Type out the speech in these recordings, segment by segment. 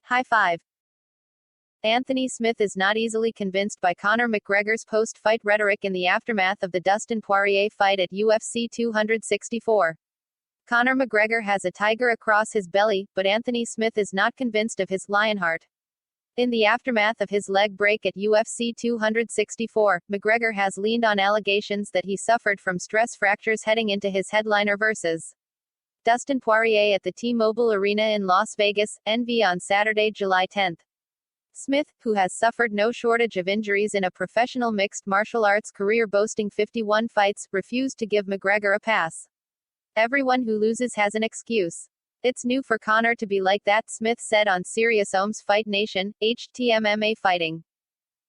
High five. Anthony Smith is not easily convinced by Conor McGregor's post-fight rhetoric in the aftermath of the Dustin Poirier fight at UFC 264. Conor McGregor has a tiger across his belly, but Anthony Smith is not convinced of his Lionheart. In the aftermath of his leg break at UFC 264, McGregor has leaned on allegations that he suffered from stress fractures heading into his headliner versus Dustin Poirier at the T-Mobile Arena in Las Vegas, NV on Saturday, July 10. Smith, who has suffered no shortage of injuries in a professional mixed martial arts career boasting 51 fights, refused to give McGregor a pass. "Everyone who loses has an excuse. It's new for Conor to be like that," Smith said on Sirius XM's Fight Nation, HTMMA Fighting.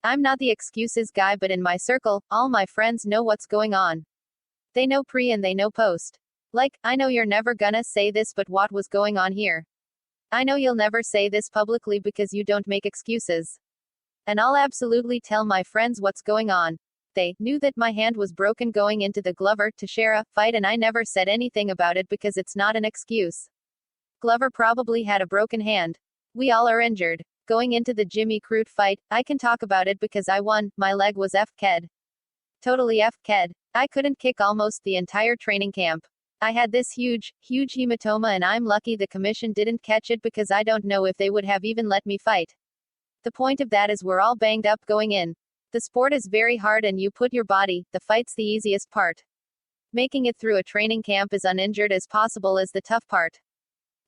"I'm not the excuses guy, but in my circle, all my friends know what's going on. They know pre and they know post. Like, I know you're never gonna say this, but what was going on here? I know you'll never say this publicly because you don't make excuses. And I'll absolutely tell my friends what's going on. They knew that my hand was broken going into the Glover-Teixeira fight, and I never said anything about it because it's not an excuse. Glover probably had a broken hand. We all are injured. Going into the Jimmy Crute fight, I can talk about it because I won. My leg was F-ked. Totally F-ked. I couldn't kick almost the entire training camp. I had this huge hematoma, and I'm lucky the commission didn't catch it because I don't know if they would have even let me fight. The point of that is we're all banged up going in. The sport is very hard and you put your body, the fight's the easiest part. Making it through a training camp as uninjured as possible is the tough part."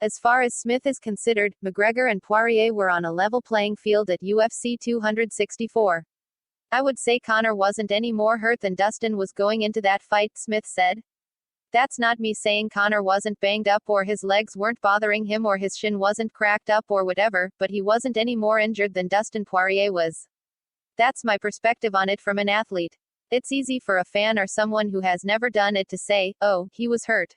As far as Smith is considered, McGregor and Poirier were on a level playing field at UFC 264. "I would say Conor wasn't any more hurt than Dustin was going into that fight," Smith said. "That's not me saying Conor wasn't banged up or his legs weren't bothering him or his shin wasn't cracked up or whatever, but he wasn't any more injured than Dustin Poirier was. That's my perspective on it from an athlete. It's easy for a fan or someone who has never done it to say, oh, he was hurt.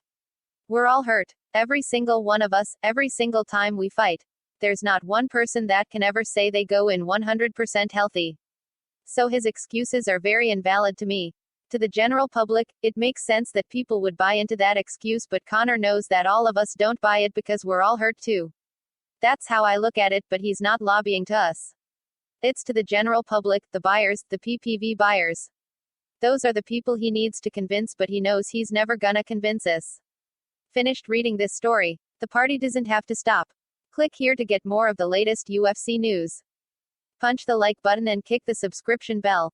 We're all hurt. Every single one of us, every single time we fight. There's not one person that can ever say they go in 100% healthy. So his excuses are very invalid to me. To the general public, it makes sense that people would buy into that excuse, but Conor knows that all of us don't buy it because we're all hurt too. That's how I look at it, but he's not lobbying to us. It's to the general public, the buyers, the PPV buyers. Those are the people he needs to convince, but he knows he's never gonna convince us." Finished reading this story? The party doesn't have to stop. Click here to get more of the latest UFC news. Punch the like button and kick the subscription bell.